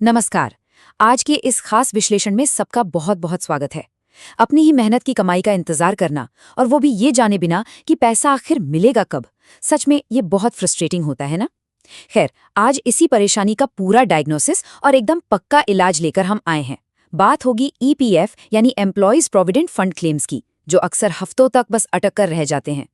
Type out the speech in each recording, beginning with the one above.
नमस्कार। आज के इस खास विश्लेषण में सबका बहुत बहुत स्वागत है। अपनी ही मेहनत की कमाई का इंतजार करना और वो भी ये जाने बिना कि पैसा आखिर मिलेगा कब, सच में ये बहुत फ्रस्ट्रेटिंग होता है ना। खैर, आज इसी परेशानी का पूरा डायग्नोसिस और एकदम पक्का इलाज लेकर हम आए हैं। बात होगी ईपीएफ यानी एम्प्लॉयज प्रोविडेंट फंड क्लेम्स की, जो अक्सर हफ्तों तक बस अटक कर रह जाते हैं।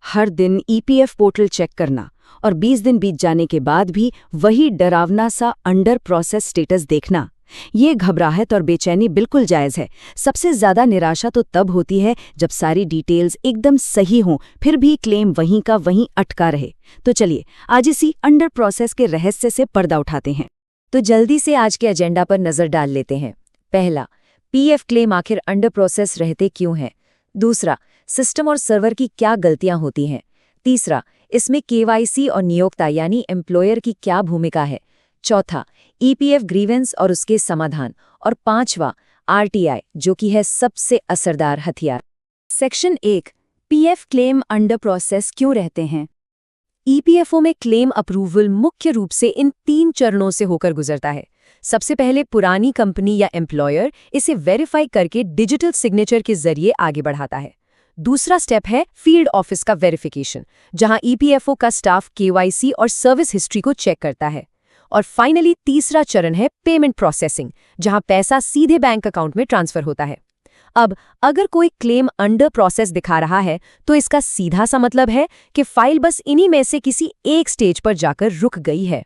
हर दिन ईपीएफ पोर्टल चेक करना और 20 दिन बीत जाने के बाद भी वही डरावना सा अंडर प्रोसेस स्टेटस देखना, ये घबराहट और बेचैनी बिल्कुल जायज़ है। सबसे ज़्यादा निराशा तो तब होती है जब सारी डिटेल्स एकदम सही हों, फिर भी क्लेम वहीं का वहीं अटका रहे। तो चलिए आज इसी अंडर प्रोसेस के रहस्य से पर्दा उठाते हैं। तो जल्दी से आज के एजेंडा पर नजर डाल लेते हैं। पहला, पीएफ क्लेम आखिर अंडर प्रोसेस रहते क्यों हैं। दूसरा, सिस्टम और सर्वर की क्या गलतियां होती हैं। तीसरा, इसमें केवाईसी और नियोक्ता यानी एम्प्लॉयर की क्या भूमिका है। चौथा, ईपीएफ ग्रीवेंस और उसके समाधान। और पांचवा, आरटीआई, जो कि है सबसे असरदार हथियार। Section 1, PF claim under process क्यों रहते हैं। ईपीएफओ में क्लेम अप्रूवल मुख्य रूप से इन 3 चरणों से होकर गुजरता है। सबसे पहले पुरानी कंपनी या एम्प्लॉयर इसे वेरीफाई करके डिजिटल सिग्नेचर के जरिए आगे बढ़ाता है। दूसरा स्टेप है फील्ड ऑफिस का वेरिफिकेशन, जहां ईपीएफओ का स्टाफ केवाईसी और सर्विस हिस्ट्री को चेक करता है। और फाइनली तीसरा चरण है पेमेंट प्रोसेसिंग, जहां पैसा सीधे बैंक अकाउंट में ट्रांसफर होता है। अब अगर कोई क्लेम अंडर प्रोसेस दिखा रहा है तो इसका सीधा सा मतलब है कि फाइल बस इन्हीं में से किसी एक स्टेज पर जाकर रुक गई है।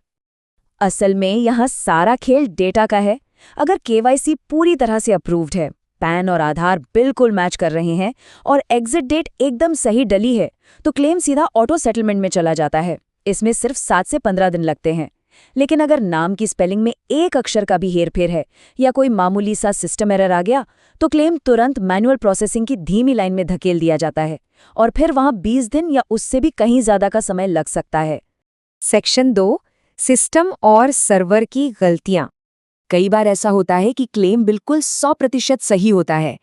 असल में यहाँ सारा खेल डेटा का है। अगर केवाईसी पूरी तरह से अप्रूव्ड है, पैन और आधार बिल्कुल मैच कर रहे हैं और एग्जिट डेट एकदम सही डली है, तो क्लेम सीधा ऑटो सेटलमेंट में चला जाता है। इसमें सिर्फ 7 से 15 दिन लगते हैं। लेकिन अगर नाम की स्पेलिंग में एक अक्षर का भी हेरफेर है या कोई मामूली सा सिस्टम एरर आ गया, तो क्लेम तुरंत मैनुअल प्रोसेसिंग की धीमी लाइन में धकेल दिया जाता है और फिर वहां 20 दिन या उससे भी कहीं ज्यादा का समय लग सकता है। सेक्शन 2, सिस्टम और सर्वर की गलतियां। कई बार ऐसा होता है कि क्लेम बिल्कुल 100% सही होता है,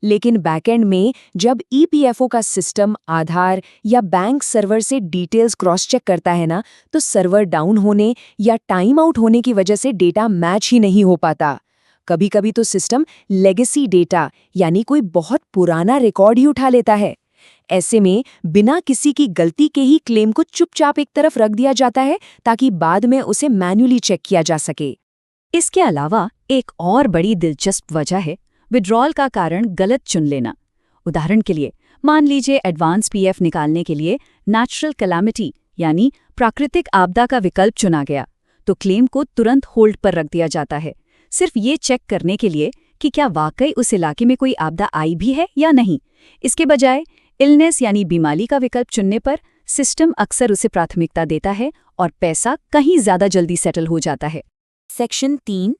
लेकिन बैकएंड में जब ईपीएफओ का सिस्टम, आधार या बैंक सर्वर से डिटेल्स क्रॉस चेक करता है ना, तो सर्वर डाउन होने या टाइम आउट होने की वजह से डेटा मैच ही नहीं हो पाता। कभी कभी तो सिस्टम लेगेसी डेटा यानी कोई बहुत पुराना रिकॉर्ड ही उठा लेता है। ऐसे में बिना किसी की गलती के ही क्लेम को चुपचाप एक तरफ रख दिया जाता है ताकि बाद में उसे मैन्युअली चेक किया जा सके। इसके अलावा एक और बड़ी दिलचस्प वजह है विड्रॉल का कारण गलत चुन लेना। उदाहरण के लिए मान लीजिए एडवांस पीएफ निकालने के लिए नेचुरल कैलामिटी यानी प्राकृतिक आपदा का विकल्प चुना गया, तो क्लेम को तुरंत होल्ड पर रख दिया जाता है, सिर्फ ये चेक करने के लिए कि क्या वाकई उस इलाके में कोई आपदा आई भी है या नहीं। इसके बजाय इलनेस यानी बीमारी का विकल्प चुनने पर सिस्टम अक्सर उसे प्राथमिकता देता है और पैसा कहीं ज्यादा जल्दी सेटल हो जाता है। सेक्शन 3,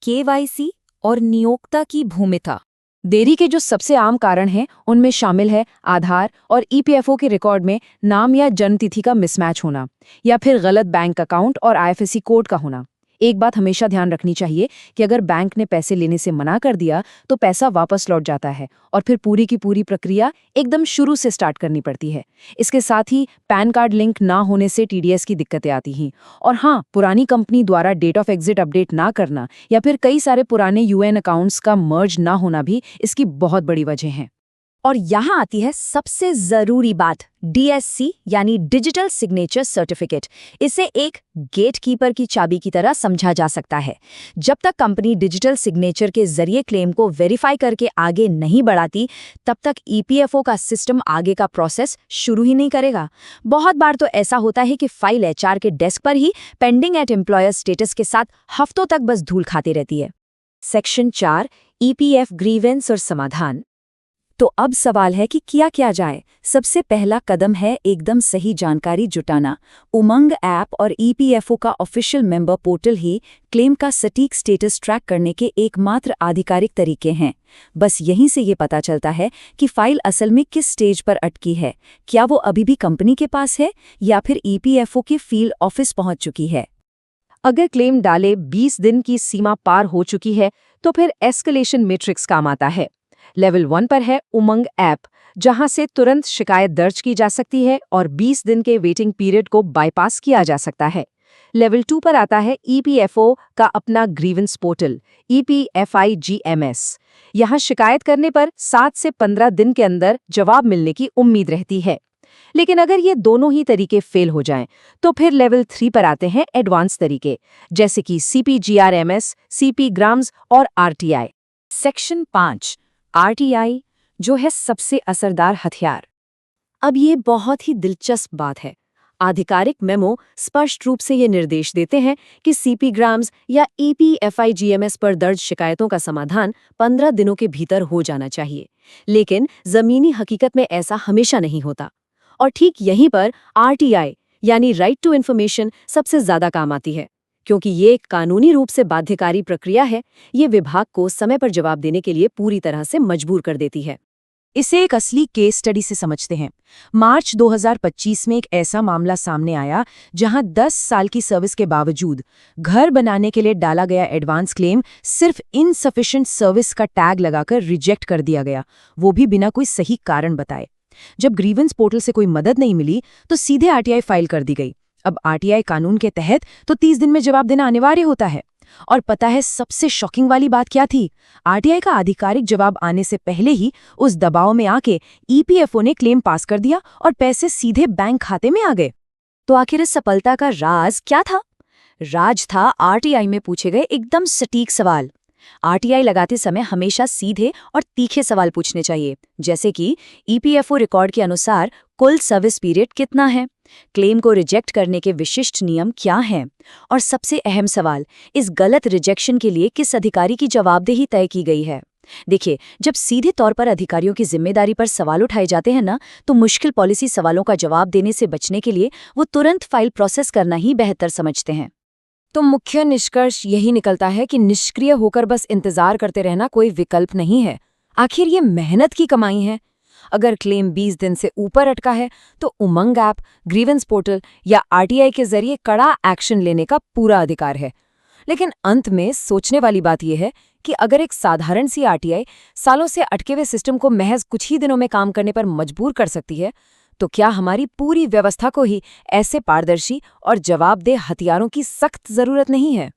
केवाईसी और नियोक्ता की भूमिका। देरी के जो सबसे आम कारण हैं उनमें शामिल है आधार और ईपीएफओ के रिकॉर्ड में नाम या जन्मतिथि का मिसमैच होना, या फिर गलत बैंक अकाउंट और आईएफएससी कोड का होना। एक बात हमेशा ध्यान रखनी चाहिए कि अगर बैंक ने पैसे लेने से मना कर दिया तो पैसा वापस लौट जाता है और फिर पूरी की पूरी प्रक्रिया एकदम शुरू से स्टार्ट करनी पड़ती है। इसके साथ ही पैन कार्ड लिंक ना होने से टीडीएस की दिक्कतें आती हैं। और हाँ, पुरानी कंपनी द्वारा डेट ऑफ एग्जिट अपडेट ना करना या फिर कई सारे पुराने यूएन अकाउंट्स का मर्ज ना होना भी इसकी बहुत बड़ी वजह है। और यहाँ आती है सबसे जरूरी बात, डीएससी यानी डिजिटल सिग्नेचर सर्टिफिकेट। इसे एक गेटकीपर की चाबी की तरह समझा जा सकता है। जब तक कंपनी डिजिटल सिग्नेचर के जरिए क्लेम को वेरीफाई करके आगे नहीं बढ़ाती, तब तक ईपीएफओ का सिस्टम आगे का प्रोसेस शुरू ही नहीं करेगा। बहुत बार तो ऐसा होता है कि फाइल एचआर के डेस्क पर ही पेंडिंग एट एम्प्लॉयर स्टेटस के साथ हफ्तों तक बस धूल खाती रहती है। सेक्शन 4, ईपीएफ ग्रीवेंस और समाधान। तो अब सवाल है कि किया क्या जाए। सबसे पहला कदम है एकदम सही जानकारी जुटाना। उमंग ऐप और ईपीएफओ का ऑफिशियल मेंबर पोर्टल ही क्लेम का सटीक स्टेटस ट्रैक करने के एकमात्र आधिकारिक तरीके हैं। बस यहीं से ये पता चलता है कि फाइल असल में किस स्टेज पर अटकी है, क्या वो अभी भी कंपनी के पास है या फिर ईपीएफओ के फील्ड ऑफिस पहुंच चुकी है। अगर क्लेम डाले 20 दिन की सीमा पार हो चुकी है तो फिर एस्केलेशन मैट्रिक्स काम आता है। लेवल 1 पर है उमंग ऐप, जहां से तुरंत शिकायत दर्ज की जा सकती है और 20 दिन के वेटिंग पीरियड को बाईपास किया जा सकता है। लेवल 2 पर आता है ईपीएफओ का अपना ग्रीवेंस पोर्टल EPFIGMS। यहाँ शिकायत करने पर 7 से 15 दिन के अंदर जवाब मिलने की उम्मीद रहती है। लेकिन अगर ये दोनों ही तरीके फेल हो जाएं, तो फिर लेवल 3 पर आते हैं एडवांस तरीके, जैसे कि CPGRMS, CPGRAMS और RTI। सेक्शन 5 RTI, जो है सबसे असरदार हथियार। अब ये बहुत ही दिलचस्प बात है। आधिकारिक मेमो स्पष्ट रूप से ये निर्देश देते हैं कि CPGRAMS या EPFIGMS पर दर्ज शिकायतों का समाधान 15 दिनों के भीतर हो जाना चाहिए। लेकिन जमीनी हकीकत में ऐसा हमेशा नहीं होता। और ठीक यहीं पर RTI यानी राइट टू इन्फॉर्मेशन सबसे ज्यादा काम आती है, क्योंकि ये एक कानूनी रूप से बाध्यकारी प्रक्रिया है। ये विभाग को समय पर जवाब देने के लिए पूरी तरह से मजबूर कर देती है। इसे एक असली केस स्टडी से समझते हैं। मार्च 2025 में एक ऐसा मामला सामने आया जहां 10 साल की सर्विस के बावजूद घर बनाने के लिए डाला गया एडवांस क्लेम सिर्फ इनसफिशिएंट सर्विस का टैग लगाकर रिजेक्ट कर दिया गया, वो भी बिना कोई सही कारण बताए। जब ग्रीवेंस पोर्टल से कोई मदद नहीं मिली तो सीधे RTI फाइल कर दी गई। अब RTI कानून के तहत तो 30 दिन में जवाब देना अनिवार्य होता है। और पता है सबसे शॉकिंग वाली बात क्या थी? RTI का आधिकारिक जवाब आने से पहले ही उस दबाव में आके EPFO ने क्लेम पास कर दिया और पैसे सीधे बैंक खाते में आ गए। तो आखिर इस सफलता का राज क्या था? राज था RTI में पूछे गए एकदम सटीक सवाल। RTI लगाते समय हमेशा सीधे और तीखे सवाल पूछने चाहिए, जैसे कि EPFO रिकॉर्ड के अनुसार कुल सर्विस पीरियड कितना है, क्लेम को रिजेक्ट करने के विशिष्ट नियम क्या हैं, और सबसे अहम सवाल, इस गलत रिजेक्शन के लिए किस अधिकारी की जवाबदेही तय की गई है। देखिए, जब सीधे तौर पर अधिकारियों की जिम्मेदारी पर सवाल उठाए जाते हैं ना, तो मुश्किल पॉलिसी सवालों का जवाब देने से बचने के लिए वो तुरंत फाइल प्रोसेस करना ही बेहतर समझते हैं। तो मुख्य निष्कर्ष यही निकलता है कि निष्क्रिय होकर बस इंतजार करते रहना कोई विकल्प नहीं है। आखिर ये मेहनत की कमाई है। अगर क्लेम 20 दिन से ऊपर अटका है तो उमंग ऐप, ग्रीवेंस पोर्टल या RTI के जरिए कड़ा एक्शन लेने का पूरा अधिकार है। लेकिन अंत में सोचने वाली बात यह है कि अगर एक साधारण सी RTI सालों से अटके हुए सिस्टम को महज कुछ ही दिनों में काम करने पर मजबूर कर सकती है, तो क्या हमारी पूरी व्यवस्था को ही ऐसे पारदर्शी और जवाबदेह हथियारों की सख्त जरूरत नहीं है?